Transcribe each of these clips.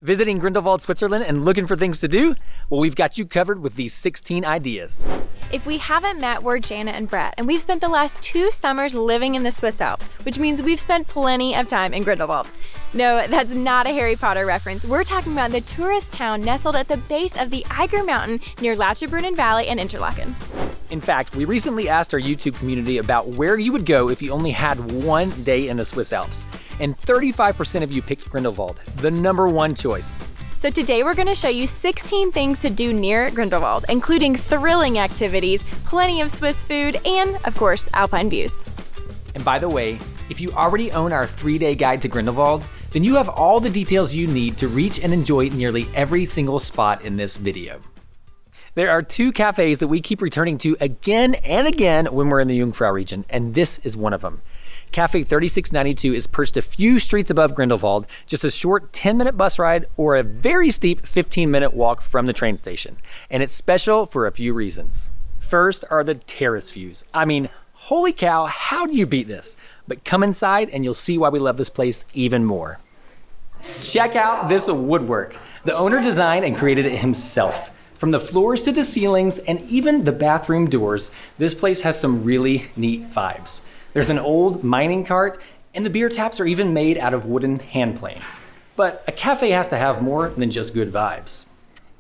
Visiting Grindelwald, Switzerland and looking for things to do? Well, we've got you covered with these 16 ideas. If we haven't met, we're Jana and Brett, and we've spent the last 2 summers living in the Swiss Alps, which means we've spent plenty of time in Grindelwald. No, that's not a Harry Potter reference. We're talking about the tourist town nestled at the base of the Eiger mountain near Lauterbrunnen Valley and Interlaken. In fact, we recently asked our YouTube community about where you would go if you only had one day in the Swiss Alps. And 35% of you picked Grindelwald, the #1 choice. So today we're going to show you 16 things to do near Grindelwald, including thrilling activities, plenty of Swiss food, and, of course, alpine views. And by the way, if you already own our 3-day guide to Grindelwald, then you have all the details you need to reach and enjoy nearly every single spot in this video. There are 2 cafes that we keep returning to again and again when we're in the Jungfrau region, and this is one of them. Cafe 3692 is perched a few streets above Grindelwald, just a short 10-minute bus ride or a very steep 15-minute walk from the train station. And it's special for a few reasons. First are the terrace views. I mean, holy cow, how do you beat this? But come inside and you'll see why we love this place even more. Check out this woodwork. The owner designed and created it himself. From the floors to the ceilings and even the bathroom doors, this place has some really neat vibes. There's an old mining cart, and the beer taps are even made out of wooden hand planes. But a cafe has to have more than just good vibes.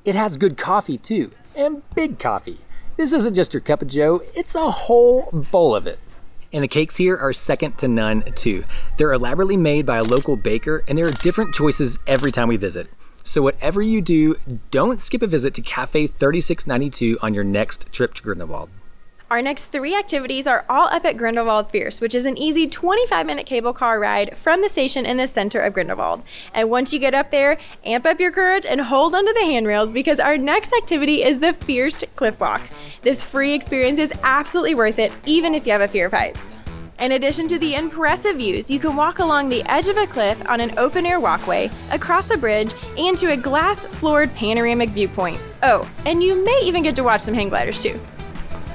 It has good coffee too, and big coffee. This isn't just your cup of joe, it's a whole bowl of it. And the cakes here are second to none too. They're elaborately made by a local baker, and there are different choices every time we visit. So whatever you do, don't skip a visit to Cafe 3692 on your next trip to Grindelwald. Our next 3 activities are all up at Grindelwald Fierce, which is an easy 25-minute cable car ride from the station in the center of Grindelwald. And once you get up there, amp up your courage and hold onto the handrails because our next activity is the Fierce Cliff Walk. This free experience is absolutely worth it, even if you have a fear of heights. In addition to the impressive views, you can walk along the edge of a cliff on an open-air walkway, across a bridge, and to a glass-floored panoramic viewpoint. Oh, and you may even get to watch some hang gliders too.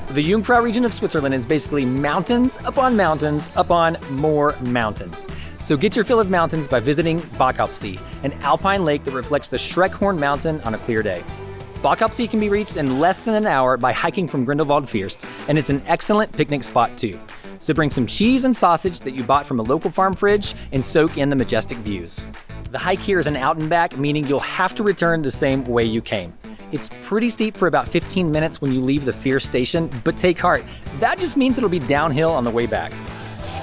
The Jungfrau region of Switzerland is basically mountains upon more mountains. So get your fill of mountains by visiting Bachalpsee, an Alpine Lake that reflects the Schreckhorn mountain on a clear day. Bachalpsee can be reached in less than an hour by hiking from Grindelwald Fierst, and it's an excellent picnic spot too. So bring some cheese and sausage that you bought from a local farm fridge and soak in the majestic views. The hike here is an out and back, meaning you'll have to return the same way you came. It's pretty steep for about 15 minutes when you leave the Fierce station, but take heart, that just means it'll be downhill on the way back.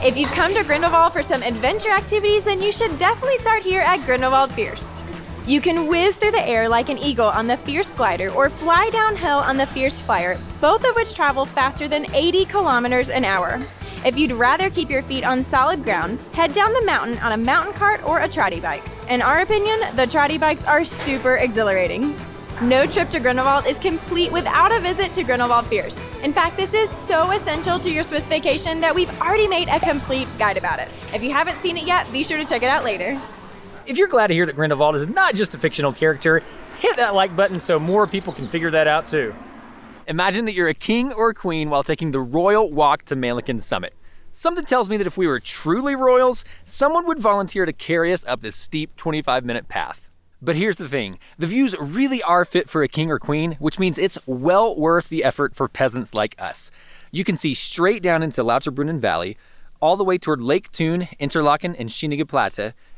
If you've come to Grindelwald for some adventure activities, then you should definitely start here at Grindelwald Fierce. You can whiz through the air like an eagle on the Fierce glider or fly downhill on the Fierce flyer, both of which travel faster than 80 kilometers an hour. If you'd rather keep your feet on solid ground, head down the mountain on a mountain cart or a trotty bike. In our opinion, the trotty bikes are super exhilarating. No trip to Grindelwald is complete without a visit to Grindelwald Fierce. In fact, this is so essential to your Swiss vacation that we've already made a complete guide about it. If you haven't seen it yet, be sure to check it out later. If you're glad to hear that Grindelwald is not just a fictional character, hit that like button so more people can figure that out too. Imagine that you're a king or a queen while taking the royal walk to Meliken's summit. Something tells me that if we were truly royals, someone would volunteer to carry us up this steep 25-minute path. But here's the thing, the views really are fit for a king or queen, which means it's well worth the effort for peasants like us. You can see straight down into Lauterbrunnen Valley, all the way toward Lake Thun, Interlaken, and Scenic,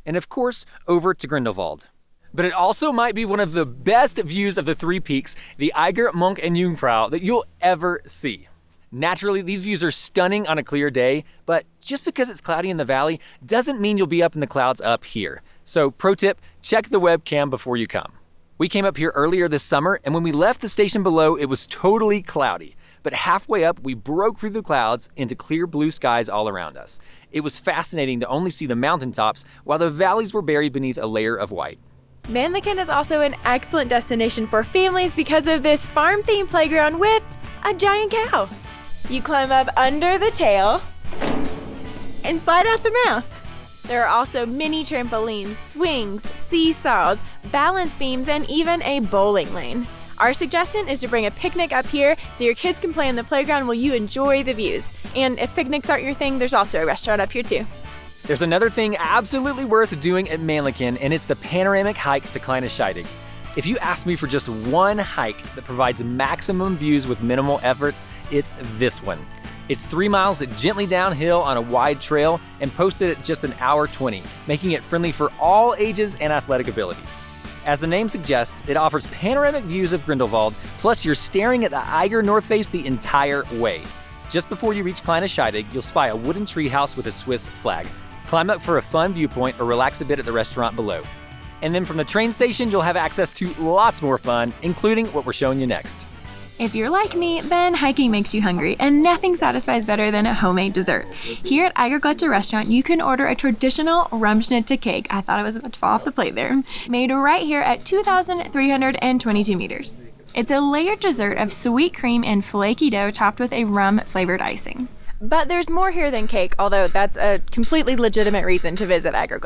and of course, over to Grindelwald. But it also might be one of the best views of the 3 peaks, the Eiger, Monk, and Jungfrau, that you'll ever see. Naturally, these views are stunning on a clear day, but just because it's cloudy in the valley doesn't mean you'll be up in the clouds up here. So pro tip, check the webcam before you come. We came up here earlier this summer, and when we left the station below, it was totally cloudy. But halfway up, we broke through the clouds into clear blue skies all around us. It was fascinating to only see the mountaintops while the valleys were buried beneath a layer of white. Meliken is also an excellent destination for families because of this farm-themed playground with a giant cow. You climb up under the tail and slide out the mouth. There are also mini trampolines, swings, seesaws, balance beams, and even a bowling lane. Our suggestion is to bring a picnic up here so your kids can play on the playground while you enjoy the views. And if picnics aren't your thing, there's also a restaurant up here too. There's another thing absolutely worth doing at Manneken, and it's the Panoramic Hike to Scheidegg. If you ask me for just one hike that provides maximum views with minimal efforts, it's this one. It's 3 miles gently downhill on a wide trail and posted at just an hour 20, making it friendly for all ages and athletic abilities. As the name suggests, it offers panoramic views of Grindelwald, plus you're staring at the Eiger North Face the entire way. Just before you reach Scheidegg, you'll spy a wooden treehouse with a Swiss flag. Climb up for a fun viewpoint or relax a bit at the restaurant below. And then from the train station, you'll have access to lots more fun, including what we're showing you next. If you're like me, then hiking makes you hungry, and nothing satisfies better than a homemade dessert. Here at Eiger restaurant, you can order a traditional Rumschnitte cake. I thought I was about to fall off the plate there. Made right here at 2,322 meters. It's a layered dessert of sweet cream and flaky dough topped with a rum-flavored icing. But there's more here than cake, although that's a completely legitimate reason to visit Eiger.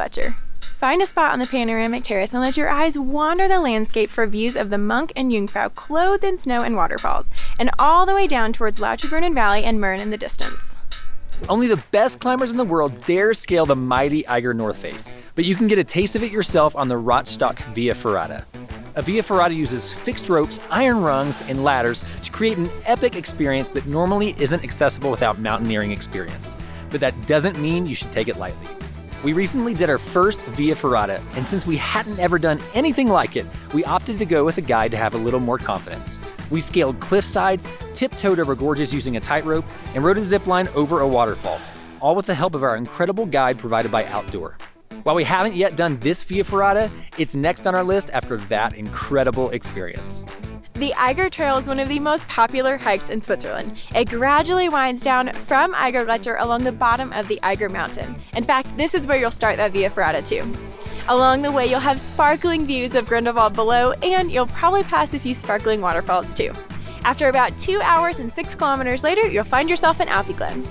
Find a spot on the panoramic terrace and let your eyes wander the landscape for views of the monk and Jungfrau clothed in snow and waterfalls, and all the way down towards Lauterbrunnen Valley and Möhren in the distance. Only the best climbers in the world dare scale the mighty Eiger North Face, but you can get a taste of it yourself on the Rotstock Via Ferrata. A Via Ferrata uses fixed ropes, iron rungs, and ladders to create an epic experience that normally isn't accessible without mountaineering experience. But that doesn't mean you should take it lightly. We recently did our first Via Ferrata, and since we hadn't ever done anything like it, we opted to go with a guide to have a little more confidence. We scaled cliff sides, tiptoed over gorges using a tightrope, and rode a zipline over a waterfall, all with the help of our incredible guide provided by Outdoor. While we haven't yet done this Via Ferrata, it's next on our list after that incredible experience. The Eiger Trail is one of the most popular hikes in Switzerland. It gradually winds down from Eiger along the bottom of the Eiger Mountain. In fact, this is where you'll start that Via Ferrata too. Along the way, you'll have sparkling views of Grindelwald below, and you'll probably pass a few sparkling waterfalls too. After about 2 hours and 6 kilometers later, you'll find yourself in Alpine.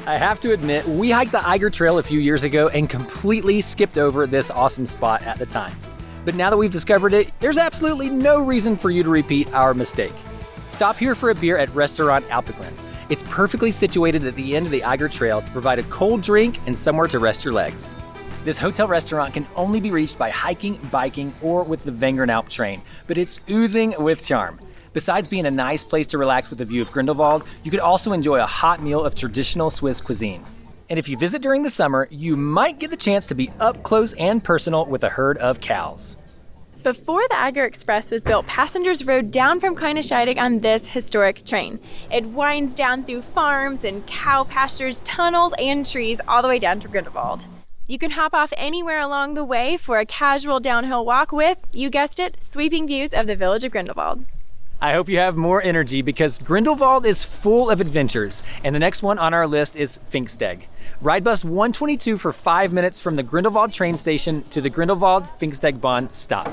I have to admit, we hiked the Eiger Trail a few years ago and completely skipped over this awesome spot at the time. But now that we've discovered it, there's absolutely no reason for you to repeat our mistake. Stop here for a beer at Restaurant Alpin. It's perfectly situated at the end of the Eiger Trail to provide a cold drink and somewhere to rest your legs. This hotel restaurant can only be reached by hiking, biking, or with the Wengernalp train, but it's oozing with charm. Besides being a nice place to relax with a view of Grindelwald, you could also enjoy a hot meal of traditional Swiss cuisine. And if you visit during the summer, you might get the chance to be up close and personal with a herd of cows. Before the Eiger Express was built, passengers rode down from Scheidegg on this historic train. It winds down through farms and cow pastures, tunnels, and trees all the way down to Grindelwald. You can hop off anywhere along the way for a casual downhill walk with, you guessed it, sweeping views of the village of Grindelwald. I hope you have more energy because Grindelwald is full of adventures, and the next one on our list is Pfingstegg. Ride bus 122 for 5 minutes from the Grindelwald train station to the Grindelwald Pfingstteggbahn stop.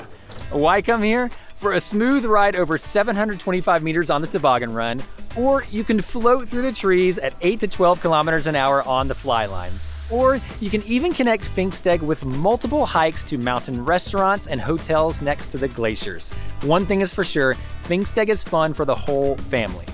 Why come here? For a smooth ride over 725 meters on the toboggan run, or you can float through the trees at 8 to 12 kilometers an hour on the fly line. Or you can even connect Pfingstegg with multiple hikes to mountain restaurants and hotels next to the glaciers. One thing is for sure, Pfingstegg is fun for the whole family.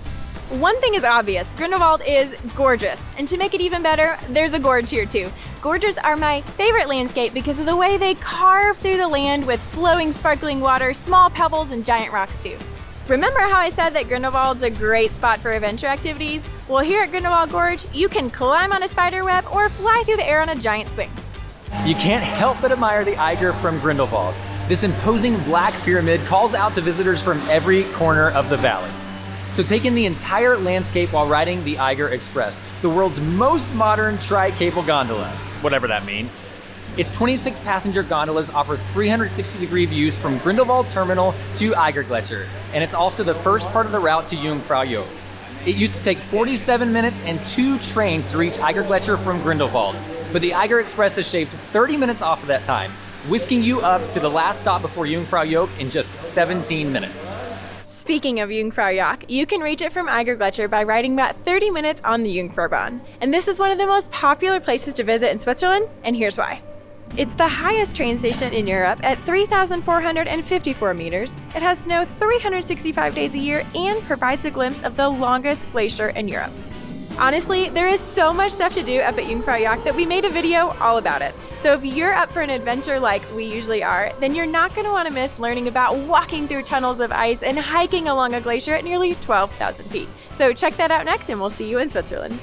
One thing is obvious, Grindelwald is gorgeous. And to make it even better, there's a gorge here too. Gorges are my favorite landscape because of the way they carve through the land with flowing sparkling water, small pebbles, and giant rocks too. Remember how I said that Grindelwald's a great spot for adventure activities? Well, here at Grindelwald Gorge, you can climb on a spider web or fly through the air on a giant swing. You can't help but admire the Eiger from Grindelwald. This imposing black pyramid calls out to visitors from every corner of the valley. So take in the entire landscape while riding the Eiger Express, the world's most modern tri-cable gondola, whatever that means. Its 26 passenger gondolas offer 360-degree views from Grindelwald Terminal to Eiger, and it's also the first part of the route to Jungfraujoch. It used to take 47 minutes and 2 trains to reach Eiger from Grindelwald, but the Eiger Express has shaved 30 minutes off of that time, whisking you up to the last stop before Jungfraujoch in just 17 minutes. Speaking of Jungfraujoch, you can reach it from Eiger by riding about 30 minutes on the Jungfraubahn. And this is one of the most popular places to visit in Switzerland, and here's why. It's the highest train station in Europe at 3,454 meters. It has snow 365 days a year and provides a glimpse of the longest glacier in Europe. Honestly, there is so much stuff to do up at Jungfraujoch that we made a video all about it. So if you're up for an adventure like we usually are, then you're not going to want to miss learning about walking through tunnels of ice and hiking along a glacier at nearly 12,000 feet. So check that out next, and we'll see you in Switzerland.